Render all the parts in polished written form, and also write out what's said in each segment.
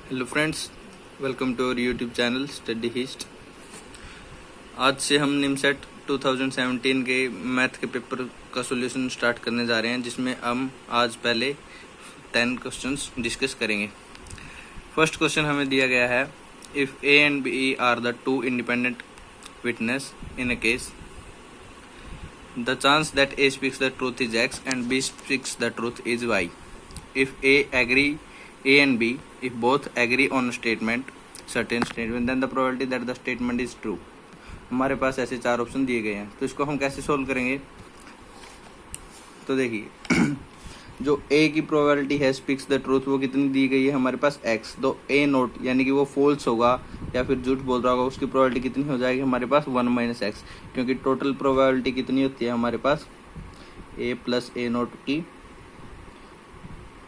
Hello friends, welcome to our YouTube channel study hist. आज से हम निमसेट 2017 के मैथ के पेपर का सॉल्यूशन स्टार्ट करने जा रहे हैं, जिसमें हम आज पहले 10 क्वेश्चंस डिस्कस करेंगे। फर्स्ट क्वेश्चन हमें दिया गया है, if A and B are the two independent witness in a case, the chance that A speaks the truth is X and B speaks the truth is Y. If A and B, if both agree on a certain statement, then the probability that the statement is true। हमारे पास ऐसे चार option दिए गए हैं, तो इसको हम कैसे सोल्व करेंगे। तो देखिए, जो A की प्रोबेबिलिटी है स्पीक्स द ट्रूथ, वो कितनी दी गई है हमारे पास x। तो A नोट यानी कि वो फॉल्स होगा या फिर झूठ बोल रहा होगा, उसकी प्रोबेबिलिटी कितनी हो जाएगी हमारे पास 1 - x, क्योंकि टोटल प्रोबेबिलिटी कितनी होती है हमारे पास A प्लस A नोट की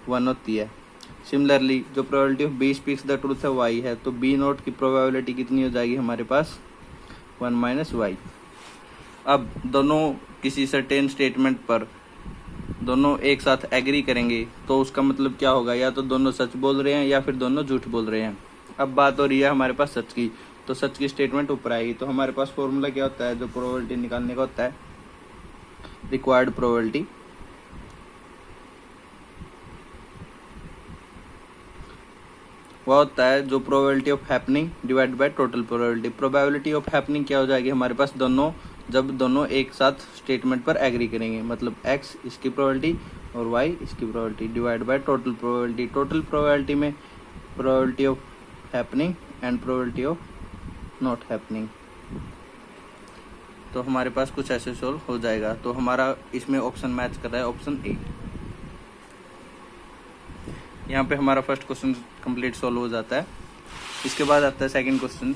1 होती है। सिमिलरली जो probability of B speaks the truth है वाई है, तो बी नोट की प्रोबेबिलिटी कितनी हो जाएगी हमारे पास 1 - y। अब दोनों किसी सर्टेन स्टेटमेंट पर दोनों एक साथ एग्री करेंगे, तो उसका मतलब क्या होगा, या तो दोनों सच बोल रहे हैं या फिर दोनों झूठ बोल रहे हैं। अब बात हो रही है हमारे पास सच की, तो सच की स्टेटमेंट ऊपर आएगी। तो हमारे पास फॉर्मूला क्या होता है, जो प्रोबेबिलिटी निकालने का होता है, रिक्वायर्ड प्रोबेबिलिटी वह होता है जो probability of happening divide by total probability. Probability of happening क्या हो जाएगी हमारे पास, दोनों जब दोनों एक साथ स्टेटमेंट पर एग्री करेंगे, मतलब x इसकी प्रोबेबिलिटी और y इसकी probability divide by total probability. Total probability में probability of happening and probability of not happening. तो हमारे पास कुछ ऐसे सोल्व हो जाएगा। तो हमारा इसमें ऑप्शन मैच कर रहा है ऑप्शन ए। यहाँ पे हमारा फर्स्ट क्वेश्चन कंप्लीट सॉल्व हो जाता है। इसके बाद आता है second question,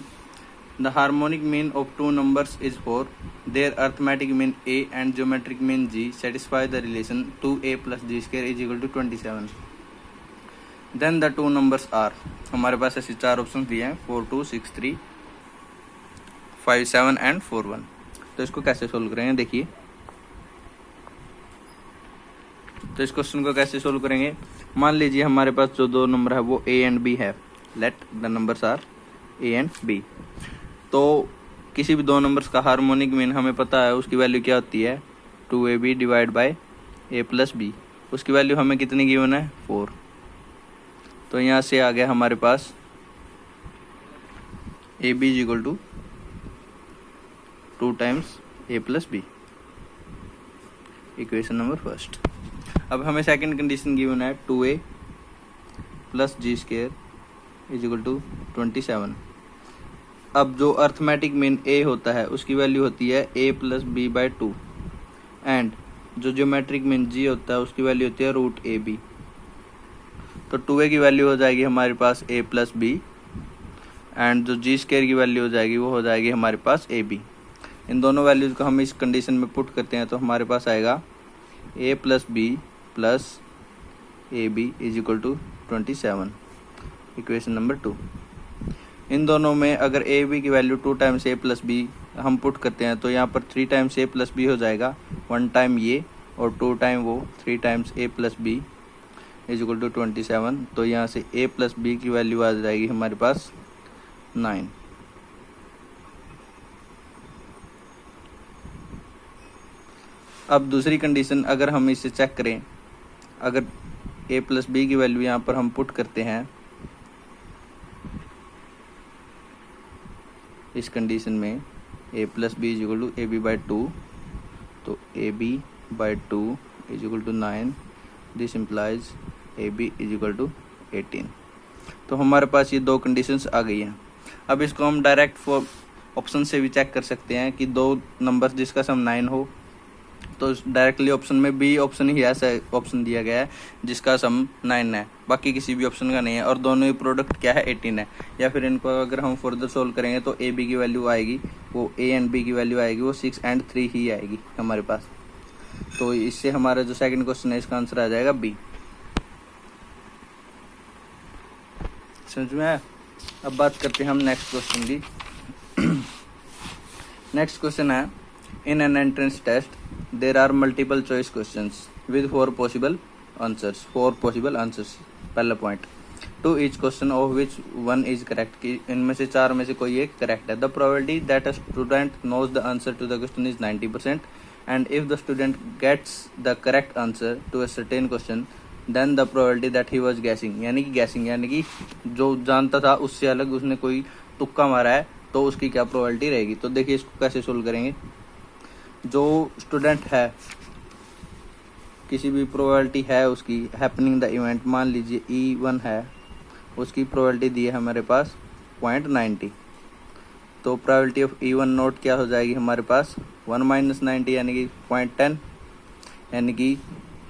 the harmonic mean of two numbers is 4, their arithmetic mean a and geometric mean g satisfy the relation 2a + g² = 27, then the two numbers are. हमारे पास ऐसे चार ऑप्शन दिए हैं, 4 2 6 3 5 7 एंड 4 1। तो इसको कैसे सोल्व करेंगे, देखिए। तो इस क्वेश्चन को कैसे सोल्व करेंगे, मान लीजिए हमारे पास जो दो नंबर है वो a एंड b है। Let the numbers are a and b। तो किसी भी दो नंबर्स का हार्मोनिक मीन हमें पता है, उसकी वैल्यू क्या होती है 2ab divide by a + b। उसकी वैल्यू हमें कितनी गिवन है 4। तो यहाँ से आ गया हमारे पास ab = 2 times a + b, equation number first. अब हमें सेकंड कंडीशन गिवन है 2a + g² = 27। अब जो अर्थमेटिक मीन a होता है उसकी वैल्यू होती है a + b/2, एंड जो ज्योमेट्रिक मीन g होता है उसकी वैल्यू होती है √ab। तो 2a की वैल्यू हो जाएगी हमारे पास a + b, एंड जो g² की वैल्यू हो जाएगी वो हो जाएगी हमारे पास ab। इन दोनों वैल्यूज को हम इस कंडीशन में पुट करते हैं, तो हमारे पास आएगा a + b + ab = 27, equation number 2। इन दोनों में अगर a b की वैल्यू 2 टाइम्स a + b हम पुट करते हैं, तो यहाँ पर 3 टाइम्स a + b हो जाएगा, 1 टाइम ये और 2 टाइम वो, 3 टाइम्स a + b = 27। तो यहाँ से a + b की वैल्यू आ जाएगी हमारे पास 9। अब दूसरी कंडीशन अगर हम इसे चेक करें, अगर a + b की वैल्यू यहाँ पर हम पुट करते हैं इस कंडीशन में, a + b = ab/2, तो ab/2 = 9, दिस इम्प्लाइज ab = 18। तो हमारे पास ये दो कंडीशंस आ गई हैं। अब इसको हम डायरेक्ट ऑप्शन से भी चेक कर सकते हैं कि दो नंबर जिसका सम 9 हो, तो डायरेक्टली ऑप्शन में बी ऑप्शन ही ऐसा ऑप्शन दिया गया है जिसका सम 9 है, बाकी किसी भी ऑप्शन का नहीं है, और दोनों ही प्रोडक्ट क्या है 18 है। या फिर इनको अगर हम फर्दर सोल्व करेंगे तो ए बी की वैल्यू आएगी, वो ए एंड बी की वैल्यू आएगी वो 6 और 3 ही आएगी हमारे पास। तो इससे हमारा जो सेकंड क्वेश्चन है इसका आंसर आ जाएगा बी। समझ में आया। अब बात करते हैं हम नेक्स्ट क्वेश्चन की। नेक्स्ट क्वेश्चन है, in an entrance test there are multiple choice questions with 4 possible answers. 4 possible answers, पहला पॉइंट। To each question of which one is correct, कि इनमें से 4 में से कोई एक करेक्ट है। The probability that a student knows the answer to the question is 90%, and if the student gets the correct answer to a certain question then the probability that he was guessing, यानी कि जो जानता था उससे अलग उसने कोई तुक्का मारा है तो उसकी क्या प्रोबेबिलिटी रहेगी। तो देखिए इसको कैसे सोल्व करेंगे। जो स्टूडेंट है, किसी भी प्रोबेबिलिटी है उसकी हैपनिंग द इवेंट, मान लीजिए E1 है, उसकी प्रोबेबिलिटी दी है हमारे पास 0.90, तो प्रोबेबिलिटी ऑफ E1 नोट क्या हो जाएगी हमारे पास 1 - 90 यानी कि 0.10, यानी कि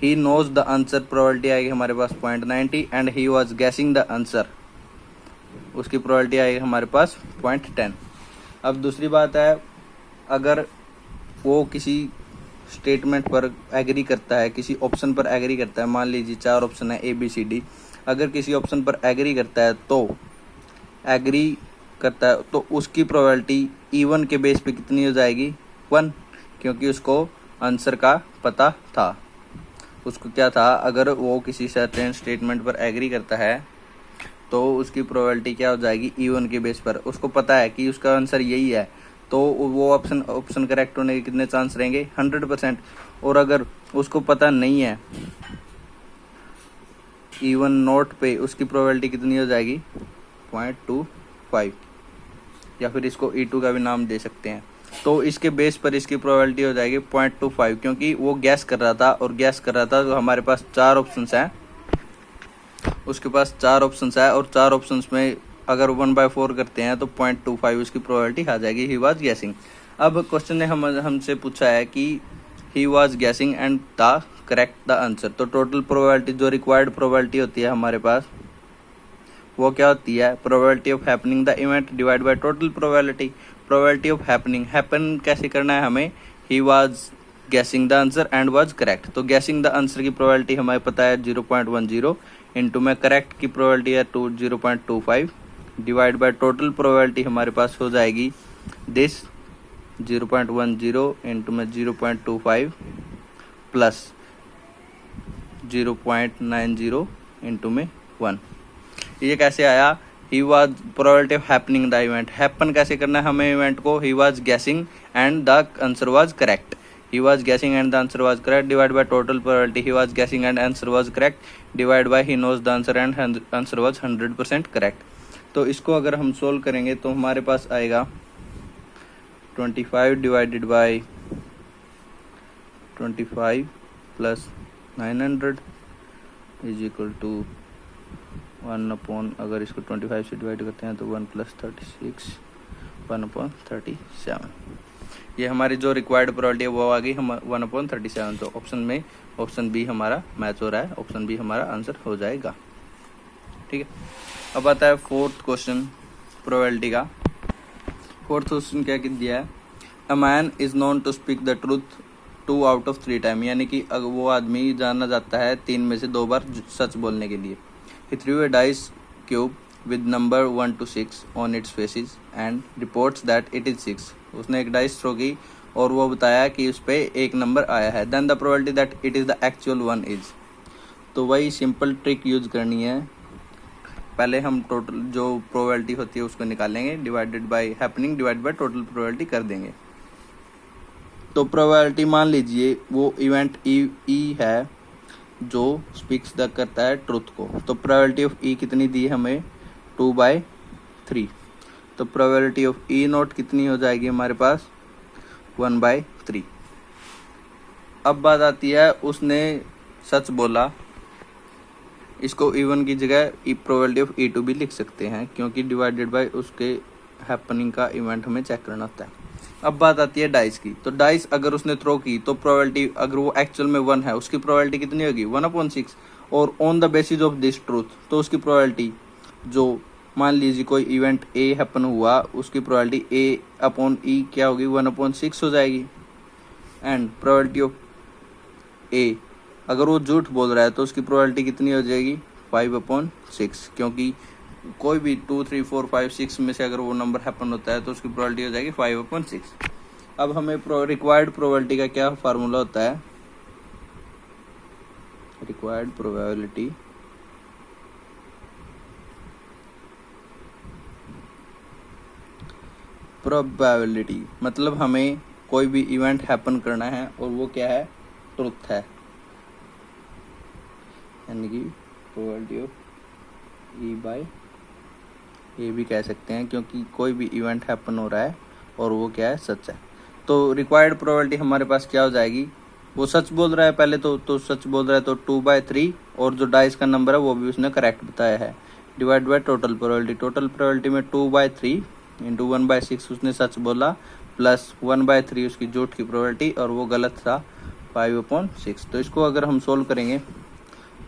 he knows the answer probability आएगी हमारे पास 0.90 and he was guessing the answer, उसकी प्रोबेबिलिटी आएगी हमारे पास 0.10। अब दूसरी बात है, अगर वो किसी स्टेटमेंट पर एग्री करता है, किसी ऑप्शन पर एग्री करता है, मान लीजिए 4 ऑप्शन है ABCD, अगर किसी ऑप्शन पर एग्री करता है तो उसकी प्रोबेबिलिटी E1 के बेस पे कितनी हो जाएगी 1, क्योंकि उसको आंसर का पता था। उसको क्या था, अगर वो किसी सर्टेन स्टेटमेंट पर एग्री करता है तो उसकी प्रोबेबिलिटी क्या हो जाएगी E1 के बेस पर, उसको पता है कि उसका आंसर यही है, तो वो ऑप्शन करेक्ट होने के कितने चांस रहेंगे 100%। और अगर उसको पता नहीं है E1 नोट पे, उसकी प्रोबेबिलिटी कितनी हो जाएगी 0.25, या फिर इसको E2 का भी नाम दे सकते हैं। तो इसके बेस पर इसकी प्रोबेबिलिटी हो जाएगी 0.25, क्योंकि वो गैस कर रहा था तो हमारे पास 4 ऑप्शंस हैं, उसके पास 4 ऑप्शंस है, और 4 ऑप्शंस में अगर 1/4 करते हैं तो 0.25 उसकी प्रोबेबिलिटी आ जाएगी। ही वाज गैसिंग। अब क्वेश्चन ने हमसे पूछा है कि ही was guessing and the correct the answer, तो टोटल प्रोबेबिलिटी जो रिक्वायर्ड प्रोबेबिलिटी होती है हमारे पास वो क्या होती है, probability of happening the event divide by total probability. Probability of happening, happen कैसे करना है हमें, ही was guessing the answer and was correct, तो गैसिंग द आंसर की प्रोबेबिलिटी हमें पता है 0.10 इंटू में करेक्ट की प्रोबेबिलिटी है 0.25 डिवाइड बाय टोटल प्रोबेबिलिटी हमारे पास हो जाएगी दिस 0.10 इंटू में 0.25 प्लस 0.90 इंटू में 1। ये कैसे आया, he was probability of happening the event, happen कैसे करना है हमें इवेंट को, ही was guessing and the answer was correct, he was guessing and the answer was correct divided by total probability, he was guessing and answer was correct divided by he knows the answer and answer was 100% correct। तो इसको अगर हम solve करेंगे तो हमारे पास आएगा 25 divided by 25 plus 900 is equal to 1 अगर इसको 25 से डिवाइड करते हैं तो 1 + 36 1/37। ये हमारी जो रिक्वायर्ड प्रोबेबिलिटी है वो आ गई हम 1/37। तो ऑप्शन बी हमारा मैच हो रहा है, ऑप्शन बी हमारा आंसर हो जाएगा। ठीक है, अब आता है फोर्थ क्वेश्चन प्रोबेबिलिटी का। फोर्थ क्वेश्चन क्या दिया है, a man is known to speak the truth 2 out of 3 time, यानी कि वो आदमी जाना जाता है 3 में से 2 बार सच बोलने के लिए। He threw a dice cube with number 1 to 6 on its faces and reports that it is 6। उसने एक डाइस थ्रो की और वो बताया कि उस पे एक नंबर आया है। then the probability that it is the actual one is, तो वही सिंपल ट्रिक यूज करनी है। पहले हम टोटल जो प्रोबेबिलिटी होती है उसको निकालेंगे, divided by happening divide by total probability कर देंगे। तो प्रोबेबिलिटी मान लीजिए वो इवेंट ई है जो स्पीक्स द करता है ट्रुथ को, तो प्रोबेबिलिटी ऑफ ई कितनी दी है हमें 2/3, तो प्रोबेबिलिटी ऑफ ई नोट कितनी हो जाएगी हमारे पास 1/3। अब बात आती है उसने सच बोला, इसको E1 की जगह प्रोबेबिलिटी ऑफ E2 भी लिख सकते हैं क्योंकि डिवाइडेड बाय उसके हैपनिंग का इवेंट हमें चेक करना होता है। अब बात आती है डाइस की, तो डाइस अगर उसने थ्रो की तो प्रोबेबिलिटी अगर वो एक्चुअल में 1 है उसकी प्रोबेबिलिटी कितनी होगी 1/6, और on the basis of this truth तो उसकी प्रोबेबिलिटी जो मान लीजिए कोई इवेंट ए हैपन हुआ उसकी प्रोबेबिलिटी A/E क्या होगी 1/6 हो जाएगी। एंड प्रोबेबिलिटी ऑफ ए अगर वो झूठ बोल रहा है तो उसकी प्रोबेबिलिटी कितनी हो जाएगी 5/6, क्योंकि कोई भी 2 3 4 5 6 में से अगर वो नंबर हैपन होता है तो उसकी प्रोबेबिलिटी हो जाएगी 5/6। अब हमें रिक्वायर्ड प्रोबेबिलिटी का क्या फार्मूला होता है, रिक्वायर्ड प्रोबेबिलिटी प्रोबेबिलिटी मतलब हमें कोई भी इवेंट हैपन करना है और वो क्या है, ट्रुथ है, यानी कि प्रोबेबिलिटी ऑफ ई बाय ए भी कह सकते हैं, क्योंकि कोई भी इवेंट हैपन हो रहा है और वो क्या है, सच है। तो रिक्वायर्ड प्रोबेबिलिटी हमारे पास क्या हो जाएगी, वो सच बोल रहा है पहले तो सच बोल रहा है तो 2/3 और जो डाइस का नंबर है वो भी उसने करेक्ट बताया है, divide by total probability. Total probability में 2/3 इंटू 1/6 उसने सच बोला, प्लस 1/3 उसकी झूठ की प्रोबेबिलिटी और वो गलत था 5/6। तो इसको अगर हम सोल्व करेंगे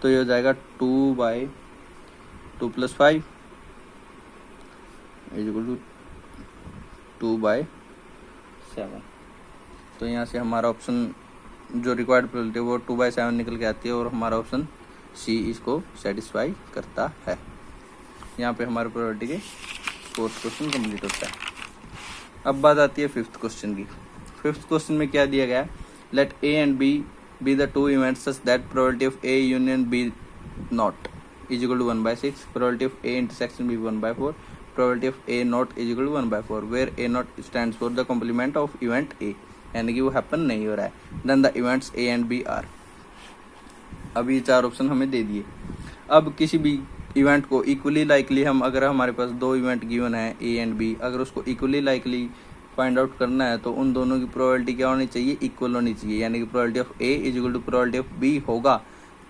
तो ये हो जाएगा 2/2 + 5 = 2/7। तो यहाँ से हमारा ऑप्शन जो रिक्वायर्ड प्रोबेबिलिटी वो 2/7 निकल के आती है और हमारा ऑप्शन सी इसको सेटिस्फाई करता है। यहाँ पे हमारे प्रोबेबिलिटी के 4th क्वेश्चन कंप्लीट होता है। अब बात आती है 5th क्वेश्चन की। 5th क्वेश्चन में क्या दिया गया है, let A and B be the two events such that probability of A union B not = 1/6, probability of A intersection B 1/4, probability of A not = 1/4, where A not stands for the complement of event A, यानी कि वो happen नहीं हो रहा है। Then the events A and B are. अब ये 4 option हमें दे दिए। अब किसी भी इवेंट को इक्वली लाइकली हम, अगर हमारे पास 2 इवेंट गिवन है A एंड B, अगर उसको इक्वली लाइकली फाइंड आउट करना है तो उन दोनों की प्रोबेबिलिटी क्या होनी चाहिए, इक्वल होनी चाहिए, यानी कि probability of A = probability of B होगा,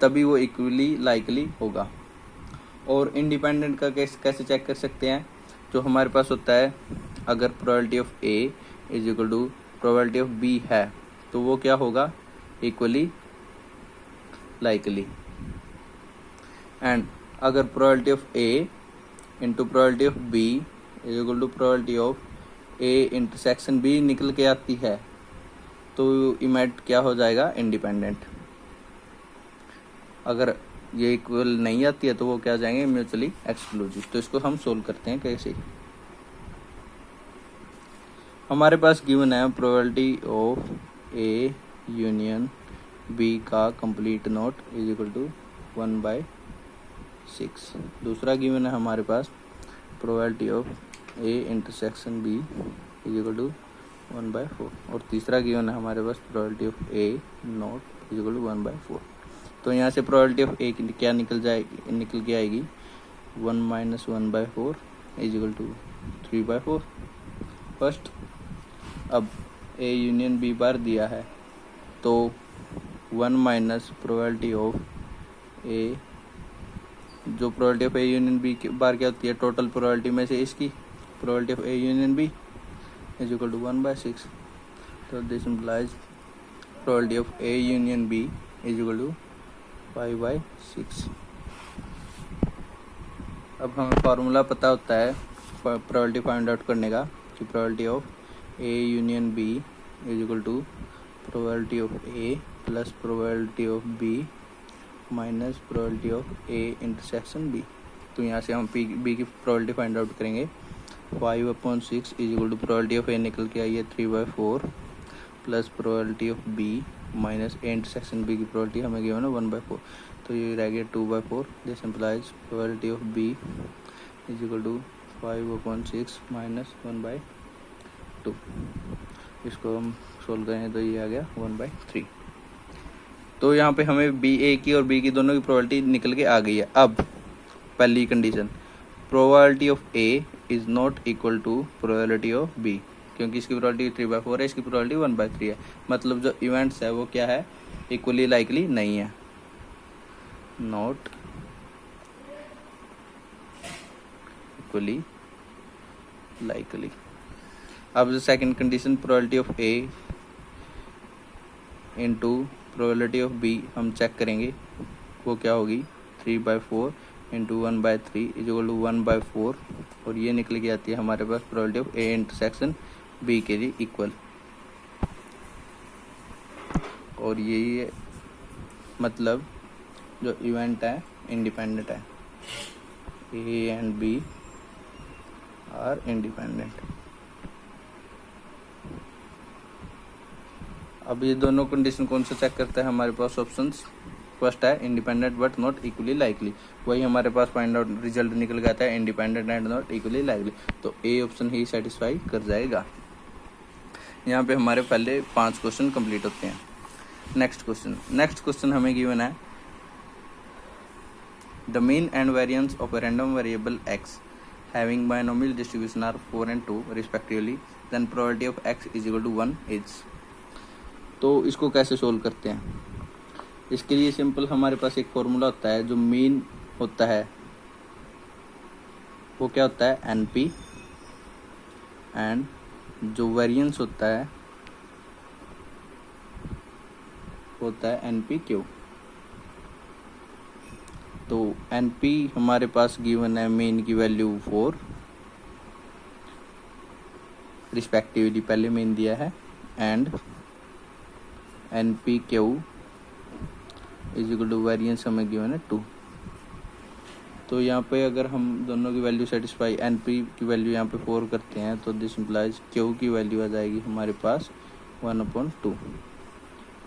तभी वो इक्वली लाइकली होगा। और इंडिपेंडेंट का कैसे चेक कर सकते हैं, जो हमारे पास होता है, अगर probability of A = probability of B है तो वो क्या होगा, इक्वली लाइकली। एंड अगर probability of A into probability of B = probability of A intersection B निकल के आती है तो इवेंट क्या हो जाएगा, इंडिपेंडेंट। अगर ये इक्वल नहीं आती है तो वो क्या आ जाएंगे, म्यूचुअली एक्सक्लूसिव। तो इसको हम सोल्व करते हैं कैसे। हमारे पास गिवन है probability of A union B का कंप्लीट नॉट = 1/6। दूसरा गिवन है हमारे पास probability of A intersection B = 1/4 और तीसरा गिवन है हमारे पास प्रोबेबिलिटी ऑफ ए नॉट = 1/4। तो यहाँ से प्रोबेबिलिटी ऑफ ए क्या निकल के आएगी, 1 - 1/4 = 3/4 फर्स्ट। अब ए यूनियन बी बार दिया है तो 1 माइनस प्रोबेबिलिटी ऑफ ए, जो probability of A union B bar क्या होती है, टोटल प्रोबेबिलिटी में से इसकी probability of A union B = 1/6। तो this implies probability of A union B = 5/6। अब हमें फार्मूला पता होता है प्रोबेबिलिटी फाइंड आउट करने का, कि probability of A union B = probability of A plus probability of B minus probability of A intersection B. तो यहाँ से हम बी की प्रोबेबिलिटी फाइंड आउट करेंगे। 5/6 = प्रोबेबिलिटी ऑफ ए निकल के आई है 3/4 plus probability of B minus A intersection B की प्रोबेबिलिटी हमें गिवन है 1/4, तो ये रह गया 2/4। This implies probability of B = 5/6 minus 1/2। इसको हम सोल्व करें तो ये आ गया 1/3। तो यहाँ पे हमें बी ए की और बी की दोनों की प्रोबेबिलिटी निकल के आ गई है। अब पहली condition, probability of A is not equal to probability of B, क्योंकि इसकी प्रोबेबिलिटी 3/4 है, इसकी प्रोबेबिलिटी 1/3 है। मतलब जो इवेंट्स है वो क्या है, इक्वली लाइकली नहीं है, नॉट इक्वली लाइकली। अब जो second condition, probability of A into probability of B हम चेक करेंगे, वो क्या होगी, 3/4 इंटू 1/3 = 1/4 और ये निकल के आती है हमारे पास probability of A intersection B के लिए इक्वल। और यही है, मतलब जो इवेंट है इंडिपेंडेंट है, A and B are independent. अब ये दोनों कंडीशन कौन सा चेक करता है हमारे पास ऑप्शंस, फर्स्ट है independent but not equally likely, वही हमारे पास फाइंड आउट रिजल्ट निकल के आता है independent and not equally likely, तो ए ऑप्शन ही सेटिस्फाई कर जाएगा। यहाँ पे हमारे पहले 5 क्वेश्चन कंप्लीट होते हैं। नेक्स्ट क्वेश्चन हमें गिवन है the mean and variance of a random variable x having binomial distribution are 4 and 2 respectively, then probability of x is equal to 1 is। तो इसको कैसे सोल्व करते हैं? इसके लिए सिंपल हमारे पास एक फॉर्मूला होता है, जो मीन होता है वो क्या होता है NP, एंड जो वेरिएंस होता है होता है NPQ। तो NP हमारे पास गिवन है मीन की वैल्यू 4 रिस्पेक्टिवली, पहले मीन दिया है, and NPQ is equal to variance हमें गिवन है 2। तो यहाँ पे अगर हम दोनों की वैल्यू सेटिस्फाई NP की वैल्यू यहाँ पे 4 करते हैं तो दिस इम्प्लाइज Q की वैल्यू आ जाएगी हमारे पास 1/2।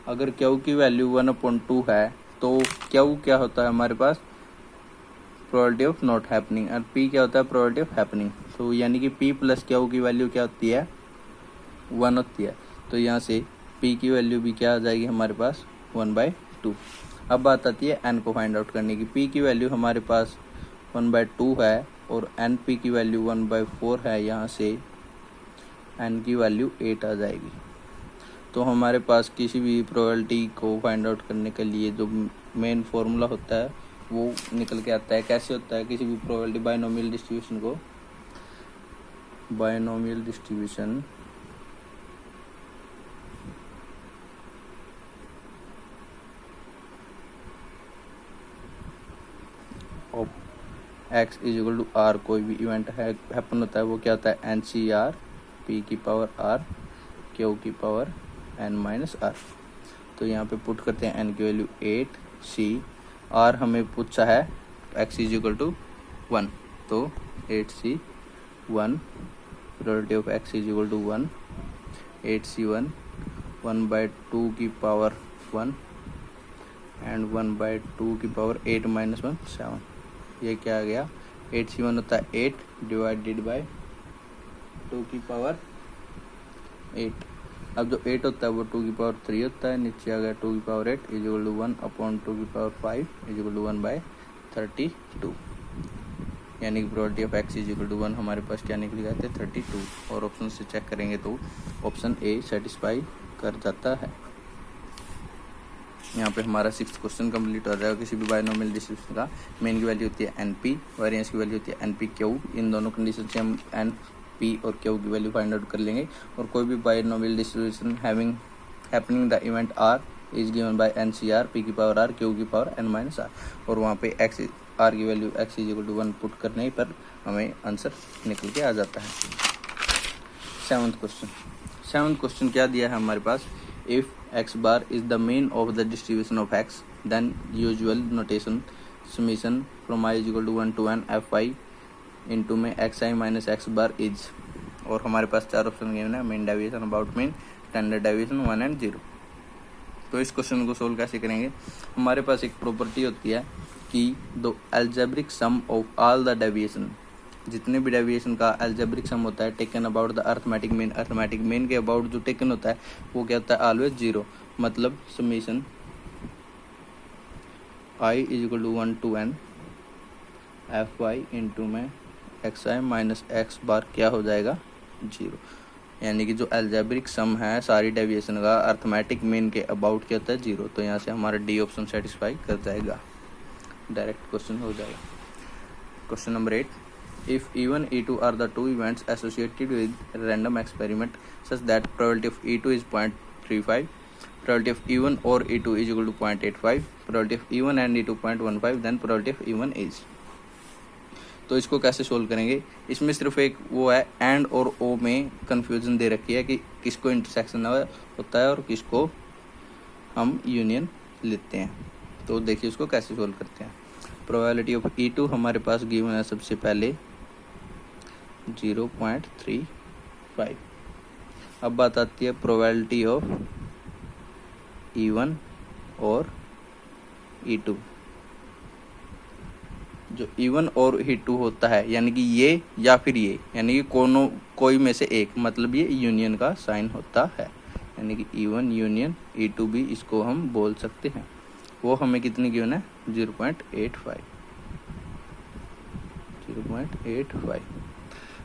अगर Q की वैल्यू 1/2 है तो Q क्या होता है हमारे पास प्रोबेबिलिटी ऑफ नॉट हैपनिंग, और P क्या होता है प्रोबेबिलिटी ऑफ हैपनिंग। तो यानी कि P प्लस Q की वैल्यू क्या होती है 1 होती है, तो यहाँ से P की वैल्यू भी क्या आ जाएगी हमारे पास 1/2। अब बात आती है N को फाइंड आउट करने की। P की वैल्यू हमारे पास 1/2 है और NP की वैल्यू 1/4 है, यहाँ से N की वैल्यू 8 आ जाएगी। तो हमारे पास किसी भी प्रोबेबिलिटी को फाइंड आउट करने के लिए जो मेन फॉर्मूला होता है वो निकल के आता है। कैसे होता है किसी भी प्रोबेबिलिटी बायनोमियल डिस्ट्रीब्यूशन को, binomial distribution of x is equal to r, कोई भी इवेंट है हैपन होता है वो क्या होता है NCR P की पावर r Q की पावर n माइनस r। तो यहाँ पे पुट करते हैं n की वैल्यू 8, C r हमें पूछा है x इज इक्वल टू 1, तो 8C 1, probability of x is equal to 1, 8C 1/2 की पावर 1 एंड 1/2 की पावर 8 माइनस 1 7। ये क्या आ गया 8C1 होता है 8 डिवाइडेड बाय 2 की पावर 8। अब जो 8 होता है वो 2 की पावर 3 होता है, नीचे आ गया 2 की पावर 8 इज इक्वल टू 1/2 की पावर 5 इज इक्वल टू 1/32। यानी कि probability of x is equal to 1 हमारे पास क्या निकल जाते हैं 32, और ऑप्शन से चेक करेंगे तो ऑप्शन ए सेटिस्फाई कर जाता है। यहाँ पे हमारा 6th क्वेश्चन कंप्लीट हो जाएगा। किसी भी बायनोमियल डिस्ट्रीब्यूशन का मीन की वैल्यू होती है NP, वेरिएंस की वैल्यू होती है NPQ। इन दोनों कंडीशन से हम NP और Q की वैल्यू फाइंड आउट कर लेंगे। और कोई भी binomial distribution happening the event R is given by NCR P की पावर R Q की पावर n माइनस R, और वहाँ पे R की वैल्यू x is equal to 1 put करने पर हमें आंसर निकल के आ जाता है। 7th क्वेश्चन क्या दिया है हमारे पास, if x bar is the mean of the distribution of x, then usual notation summation from I is equal to 1 to n fi into में xi minus x bar is, और हमारे पास 4 option given है, mean deviation, about mean, standard deviation, 1 and 0। तो इस question को solve कैसे करेंगे, हमारे पास एक प्रॉपर्टी होती है कि the algebraic sum of all the deviation, जितने भी डेविएशन का अलजेब्रिक सम होता है taken about the arithmetic mean, arithmetic mean के अबाउट जो टेकन होता है वो क्या होता है ऑलवेज 0। मतलब summation I is equal to 1 to n fi into में xi माइनस x बार क्या हो जाएगा 0। यानी कि जो अलजेब्रिक सम है सारी डेविएशन का अर्थमेटिक मीन के अबाउट क्या होता है 0। तो यहाँ से हमारा डी ऑप्शन सेटिस्फाई कर जाएगा, डायरेक्ट क्वेश्चन हो जाएगा। Question number 8, if E1 E2 are the two events associated with random experiment such that probability of E2 is 0.35, probability of E1 or E2 is equal to 0.85, probability of E1 and E2 0.15, then probability of E1 is। तो इसको कैसे solve करेंगे, इसमें सिर्फ एक वो है and और ओ में कंफ्यूजन दे रखी है कि किसको इंटरसेक्शन होता है और किसको हम यूनियन लेते हैं। तो देखिए उसको कैसे सोल्व करते हैं। प्रोबेबिलिटी ऑफ E2 हमारे पास गिवन है सबसे पहले 0.35। अब बात आती है प्रोबेबिलिटी ऑफ E1 और E2, जो E1 और E2 होता है यानी कि ये या फिर ये, यानी कि कोई में से एक, मतलब ये यूनियन का साइन होता है, यानी कि E1 यूनियन E2 भी इसको हम बोल सकते हैं। वो हमें कितनी गिवन है? 0.85।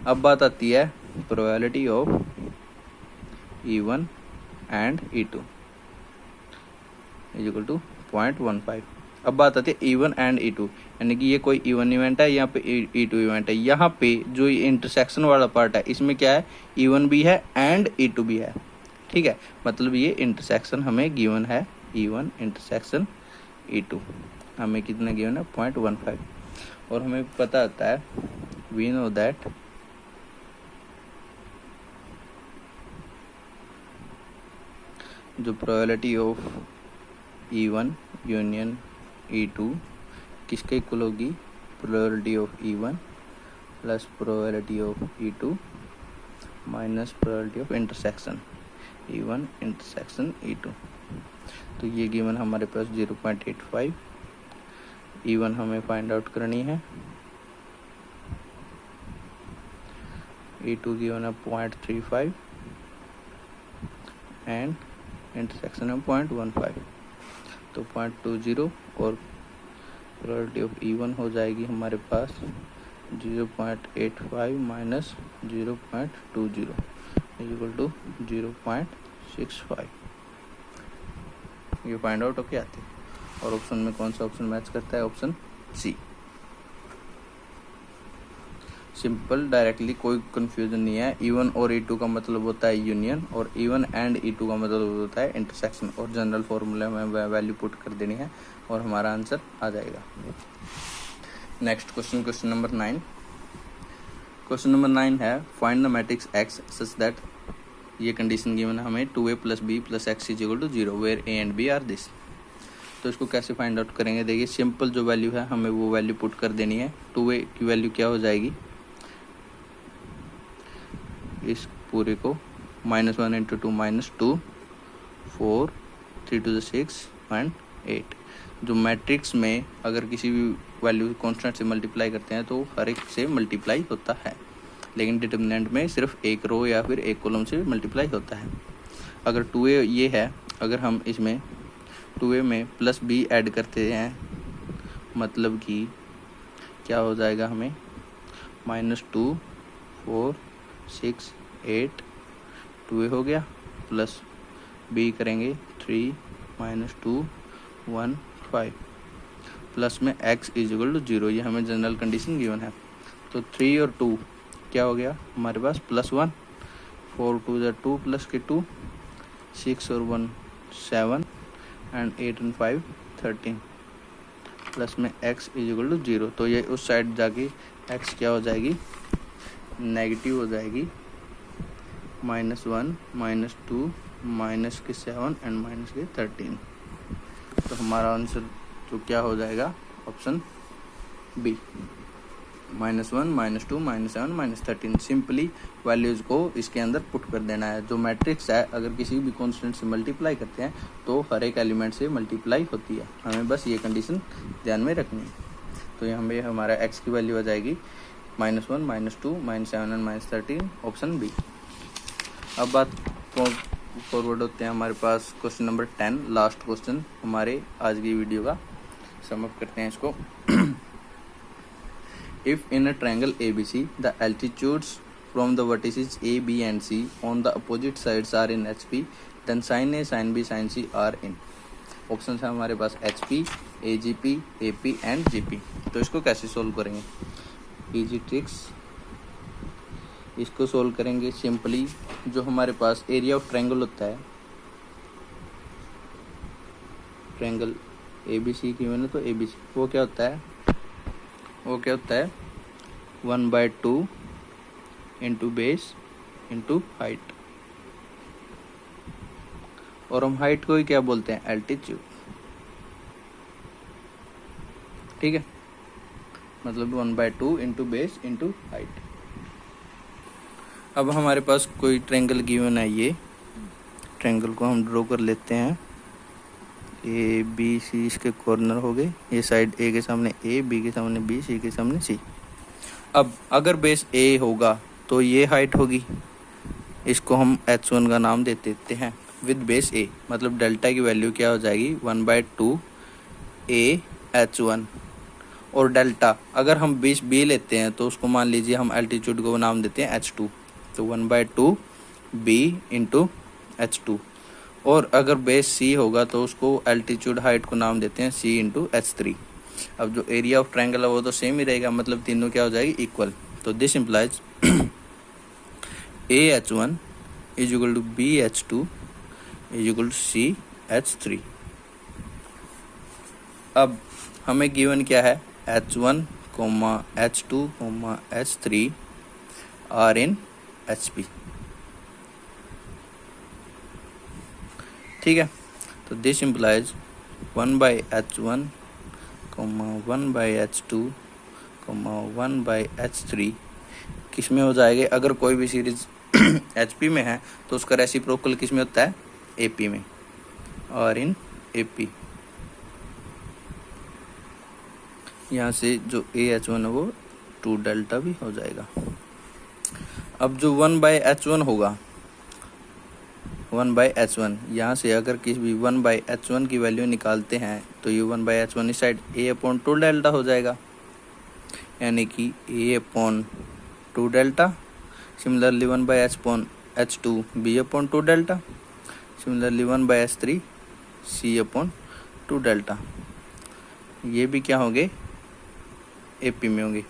अब बात आती है probability of E1 and E2 is equal to 0.15। अब बात आती है E1 एंड E2, यानी कि ये कोई E1 इवेंट है, यहाँ पे E2 इवेंट है। यहाँ पे जो ये इंटरसेक्शन वाला पार्ट है इसमें क्या है? E1 भी है एंड E2 भी है, ठीक है। मतलब ये इंटरसेक्शन हमें गिवन है, E1 इंटरसेक्शन E2 हमें कितना गिवन है? 0.15। और हमें पता आता है, वी नो दैट जो probability of E1 union E2 किसके इक्वल होगी? Probability of E1 plus probability of E2 minus probability of intersection E1 intersection E2। तो ये गिवन हमारे पास 0.85। E1 हमें फाइंड आउट करनी है, E2 गिवन है 0.35 एंड इंटरसेक्शन है 0.15, तो 0.20 और प्रोबेबिलिटी ऑफ E1 हो जाएगी हमारे पास 0.85 माइनस 0.20 इक्वल टू 0.65। ये फाइंड आउट होके आती है। और ऑप्शन में कौन सा ऑप्शन मैच करता है? Option C. सिंपल, डायरेक्टली, कोई कंफ्यूजन नहीं है। E1 और E2 का मतलब होता है यूनियन और E1 एंड E2 का मतलब होता है इंटरसेक्शन। और जनरल फॉर्मूले में वैल्यू पुट कर देनी है और हमारा आंसर आ जाएगा। Next question, question number 9। Question number 9 है find the matrix X such that, ये कंडीशन गिवन है हमें 2A + B + X = 0 where A and B are this. तो इसको कैसे फाइंड आउट करेंगे? देखिए, सिंपल जो वैल्यू है हमें वो वैल्यू पुट कर देनी है। 2A की वैल्यू क्या हो जाएगी? इस पूरे को -1 × 2 -2 4 3 to the 6 एंड 8। जो मैट्रिक्स में अगर किसी भी वैल्यू कांस्टेंट से मल्टीप्लाई करते हैं तो हर एक से मल्टीप्लाई होता है, लेकिन डिटरमिनेंट में सिर्फ एक रो या फिर एक कॉलम से मल्टीप्लाई होता है। अगर 2A ये है, अगर हम इसमें 2A में +B ऐड करते हैं, मतलब कि क्या हो जाएगा हमें? -2 4 6 8 2A हो गया, प्लस B करेंगे 3 -2 1 5 प्लस में X = 0। ये हमें जनरल कंडीशन गिवन है। तो 3 और 2 क्या हो गया हमारे पास? +1 4 2 = 2 प्लस के 2 6 और 1 7 एंड 8 और 5 13 प्लस में X = 0। तो ये उस साइड जाके X क्या हो जाएगी? नेगेटिव हो जाएगी, -1 -2 -7 एंड -13। तो हमारा आंसर तो क्या हो जाएगा? Option B, -1 -2 -7 -13। सिंपली वैल्यूज़ को इसके अंदर पुट कर देना है। जो मैट्रिक्स है अगर किसी भी कांस्टेंट से मल्टीप्लाई करते हैं तो हर एक एलिमेंट से मल्टीप्लाई होती है, हमें बस ये कंडीशन ध्यान में रखनी है। तो यहाँ पे हमारा X की वैल्यू आ जाएगी -1 -2 -7 एंड -13, ऑप्शन बी। अब बात फॉरवर्ड होते हैं हमारे पास क्वेश्चन नंबर 10, लास्ट क्वेश्चन हमारे आज की वीडियो का। सम अप करते हैं इसको। If in a triangle ABC the altitudes from the vertices A, B and C on the opposite sides are in HP, then sin A, sin B, sin C are in। Option है हमारे पास HP, AGP, AP and GP। तो इसको कैसे solve करेंगे? Easy tricks, इसको solve करेंगे simply. जो हमारे पास एरिया ऑफ ट्रायंगल होता है, ट्रायंगल ABC की मैंने तो ABC, वो क्या होता है? 1/2 इंटू बेस इंटू हाइट। और हम हाइट को ही क्या बोलते हैं? एल्टीट्यूड, ठीक है। मतलब 1/2 इंटू बेस इंटू हाइट। अब हमारे पास कोई ट्रायंगल गिवन है, ये ट्रायंगल को हम ड्रॉ कर लेते हैं। ए बी सी इसके कॉर्नर हो गए, ये साइड ए के सामने ए, बी के सामने बी, सी के सामने सी। अब अगर बेस ए होगा तो ये हाइट होगी, इसको हम h1 का नाम दे देते हैं विद बेस ए, मतलब डेल्टा की वैल्यू क्या हो जाएगी 1/2 ए h1। और डेल्टा अगर हम बेस बी लेते हैं तो उसको मान लीजिए हम एल्टीट्यूड को नाम देते हैं h2, तो 1/2 b इंटू h2। और अगर बेस सी होगा तो उसको एल्टीट्यूड हाइट को नाम देते हैं c इंटू h3। अब जो एरिया ऑफ ट्रायंगल है वो तो सेम ही रहेगा, मतलब तीनों क्या हो जाएगी इक्वल। तो this implies AH1 is equal to BH2 is equal to CH3। अब हमें गिवन क्या है, H1, H2, H3 are in HP। ठीक है, तो this implies 1/H1, 1/H2, 1/H3 किस में हो जाएगा, अगर कोई भी सीरीज HP में है तो उसका रेसिप्रोकल किस में होता है, AP में, और इन AP। यहाँ से जो AH1 है वो 2 डेल्टा भी हो जाएगा। अब जो 1/H1 होगा, 1/H1 यहाँ से अगर किसी भी 1/H1 की वैल्यू निकालते हैं तो ये 1/H1 इस साइड A/2 डेल्टा हो जाएगा, यानी कि A/2 delta. Similarly 1/H2 B/2 delta. Similarly 1/H3 C/2 delta. ये भी क्या होंगे, AP में होंगे।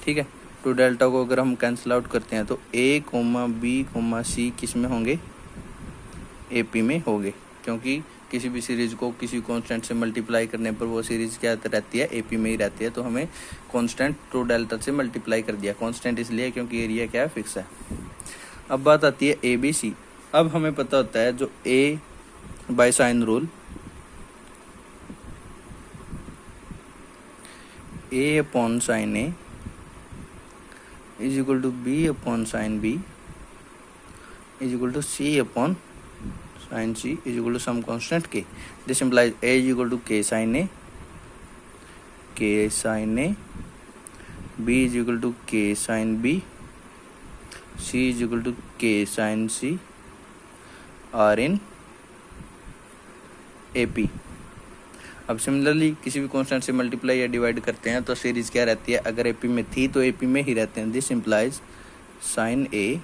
ठीक है, 2 डेल्टा को अगर हम कैंसिल आउट करते हैं तो A, B, C किस में होंगे, AP में होंगे, क्योंकि किसी भी सीरीज को किसी कांस्टेंट से मल्टीप्लाई करने पर वो सीरीज क्या रहती है, AP में ही रहती है। तो हमें कांस्टेंट 2 डेल्टा से मल्टीप्लाई कर दिया, कांस्टेंट इसलिए क्योंकि एरिया क्या है, फिक्स है। अब बात आती है ABC। अब हमें पता होता है जो A by sine rule, A/sin A is equal to B/sin B is equal to C/sin C is equal to some constant K। This implies A is equal to K sin A, B is equal to K sin B, C is equal to K sin C are in AP। अब similarly किसी भी constant से multiply या divide करते हैं तो series क्या रहती है, अगर AP में थी तो AP में ही रहते हैं। This implies sin A,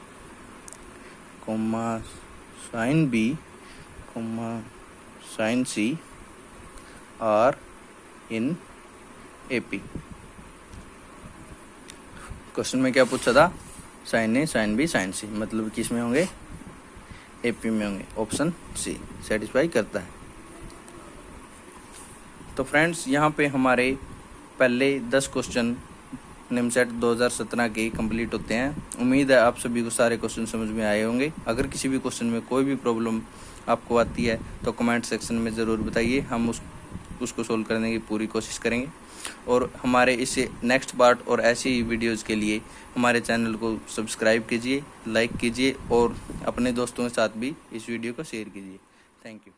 sin B, sin C are in AP। Question में क्या पूछा था, sin A, sin B, sin C, मतलब किस में होंगे, AP में होंगे। ऑप्शन C सेटिस्फाई करता है। तो फ्रेंड्स, यहाँ पे हमारे पहले 10 क्वेश्चन निमसेट 2017 के कंप्लीट होते हैं। उम्मीद है आप सभी को सारे क्वेश्चन समझ में आए होंगे। अगर किसी भी क्वेश्चन में कोई भी प्रॉब्लम आपको आती है तो कमेंट सेक्शन में ज़रूर बताइए, हम उसको सोल्व करने की पूरी कोशिश करेंगे। और हमारे इसे नेक्स्ट पार्ट और ऐसी ही वीडियोज़ के लिए हमारे चैनल को सब्सक्राइब कीजिए, लाइक कीजिए और अपने दोस्तों के साथ भी इस वीडियो को शेयर कीजिए। Thank you.